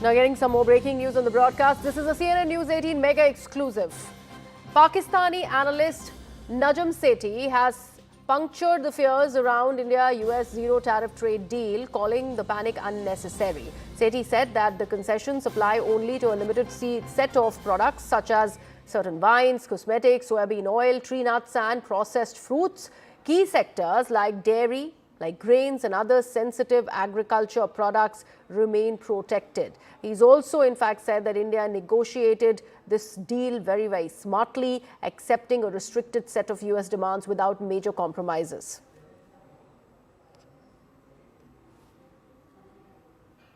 Now getting some more breaking news on the broadcast. This is a CNN News 18 mega exclusive. Pakistani analyst Najam Sethi has punctured the fears around India-US zero tariff trade deal, calling the panic unnecessary. Sethi said that the concessions apply only to a limited set of products such as certain wines, cosmetics, soybean oil, tree nuts and processed fruits. Key sectors like dairy, like grains and other sensitive agriculture products remain protected. He's also in fact said that India negotiated this deal very, very smartly, accepting a restricted set of US demands without major compromises.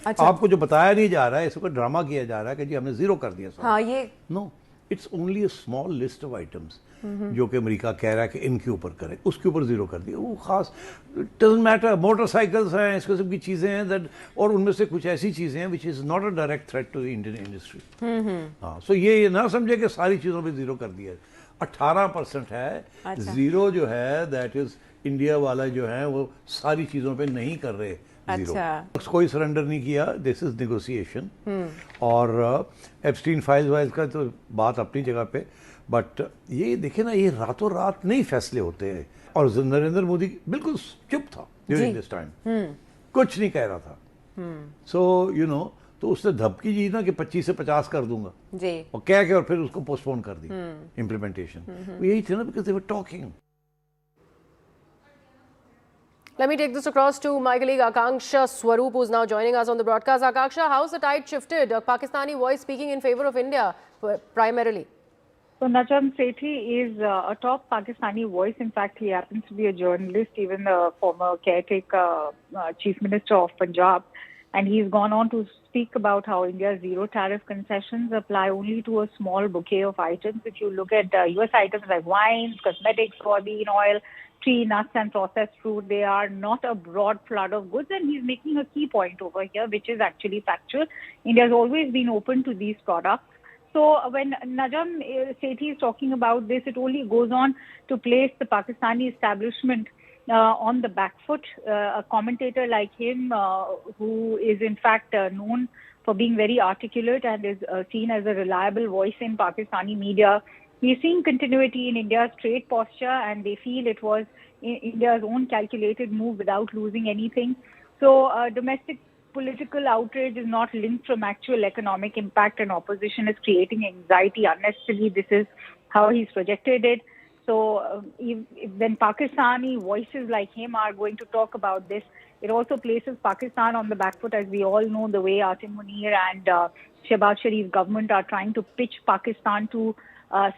आपको जो बताया नहीं जा रहा है, इसको drama किया जा रहा है कि जी हमने जीरो कर दिया। हाँ, ये no, it's only a small list of items जो कि अमेरिका कह रहा है कि इनके ऊपर करें, उसके ऊपर जीरो कर दिया। वो खास डजंट मैटर, मोटरसाइकिल्स हैं, इस किस्म की चीज़ें हैं दैट, और उनमें से कुछ ऐसी चीज़ें हैं which is not a direct threat to the Indian industry. हाँ, सो ये ना समझे कि सारी चीज़ों पे जीरो कर दिया। 18% है। अच्छा। जीरो जो है दैट इज़ इंडिया वाला जो है वो सारी चीज़ों पे नहीं कर रहे। अच्छा। कोई सरेंडर नहीं किया, दिस इज नेगोशिएशन। और एप्स्टीन फाइल्स वाइल्स का तो बात अपनी जगह पे, बट ये देखिए ना, ये रातों रात नहीं फैसले होते हैं। और नरेंद्र मोदी बिल्कुल चुप था ड्यूरिंग दिस टाइम, कुछ नहीं कह रहा था। सो यू नो, तो उसने धमकी दी ना कि 25 से 50 कर दूंगा जी, और कह के और फिर उसको पोस्टपोन कर दी इम्प्लीमेंटेशन। यही थे ना, because they were talking. Let me take this across to my colleague Akanksha Swaroop, who's now joining us on the broadcast. Akanksha, how's the tide shifted? A Pakistani voice speaking in favor of India, primarily. So Najam Sethi is a top Pakistani voice. In fact, he happens to be a journalist, even the former caretaker Chief Minister of Punjab. And he's gone on to speak about how India's zero tariff concessions apply only to a small bouquet of items. If you look at US items like wines, cosmetics, soybean oil, tree nuts and processed fruit, they are not a broad flood of goods. And he's making a key point over here, which is actually factual. India has always been open to these products. So when Najam Sethi is talking about this, it only goes on to place the Pakistani establishment on the back foot. A commentator like him, who is in fact known for being very articulate and is seen as a reliable voice in Pakistani media, we're seeing continuity in India's trade posture, and they feel it was India's own calculated move without losing anything. So domestic political outrage is not linked from actual economic impact, and opposition is creating anxiety unnecessarily. This is how he's projected it. So when Pakistani voices like him are going to talk about this, it also places Pakistan on the back foot. As we all know, the way Asim Munir and Shehbaz Sharif's government are trying to pitch Pakistan to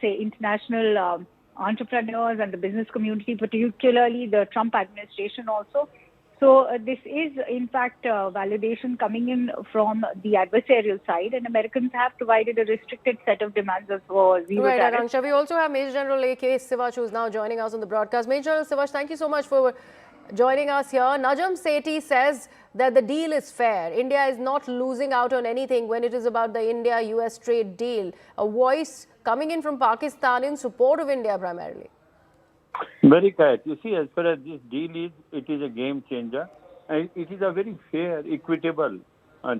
say international entrepreneurs and the business community, particularly the Trump administration also. So this is in fact validation coming in from the adversarial side, and Americans have provided a restricted set of demands for zero right, tariff. Akanksha, we also have Major General A.K. Sivach, who is now joining us on the broadcast. Major General Sivach, thank you so much for joining us here. Najam Sethi says that the deal is fair. India is not losing out on anything when it is about the India-US trade deal. A voice coming in from Pakistan in support of India primarily. Very correct. You see, as far as this deal is, it is a game changer. And it is a very fair, equitable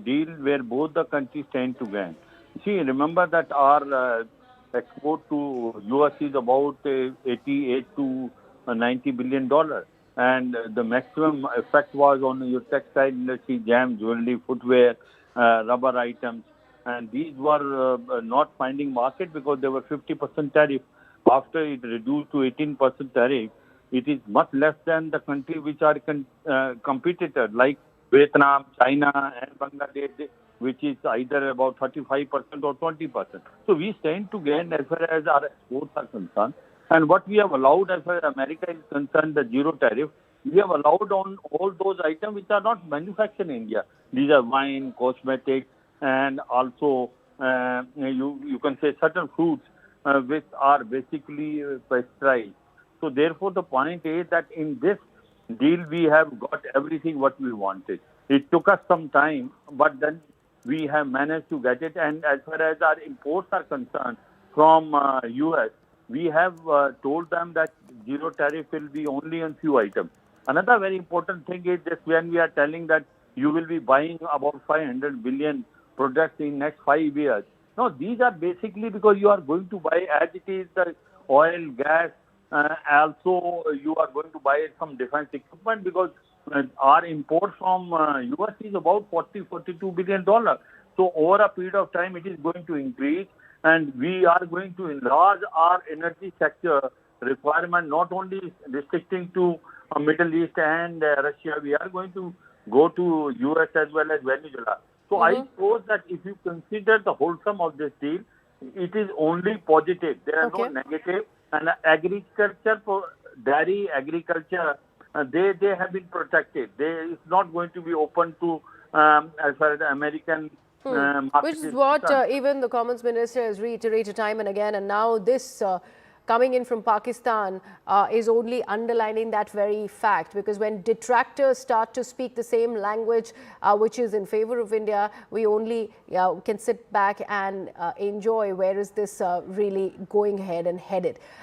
deal where both the countries stand to gain. See, remember that our export to US is about 88 to 90 billion dollars. And the maximum effect was on your textile industry, jam, jewelry, footwear, rubber items. And these were not finding market because there were 50% tariff. After it reduced to 18% tariff, it is much less than the countries which are competitors like Vietnam, China and Bangladesh, which is either about 35% or 20%. So we stand to gain as far as our exports are concerned. And what we have allowed as far as America is concerned, the zero tariff, we have allowed on all those items which are not manufactured in India. These are wine, cosmetics, and also you can say certain fruits which are basically pasteurized. So therefore the point is that in this deal we have got everything what we wanted. It took us some time, but then we have managed to get it. And as far as our imports are concerned from US, we have told them that zero tariff will be only on few items. Another very important thing is that when we are telling that you will be buying about 500 billion products in next 5 years. No, these are basically because you are going to buy as it is the oil, gas. Also, you are going to buy some defense equipment because our import from US is about $42 billion. So over a period of time, it is going to increase, and we are going to enlarge our energy sector requirement, not only restricting to Middle East and Russia. We are going to go to US as well as Venezuela. So I suppose that if you consider the wholesome of this deal, it is only positive. There are no negative. And agriculture, dairy agriculture, they have been protected. It's not going to be open to as far as the American market. Which is what even the Commerce Minister has reiterated time and again. And now this coming in from Pakistan is only underlining that very fact, because when detractors start to speak the same language which is in favor of India, we only can sit back and enjoy where is this really going ahead and headed.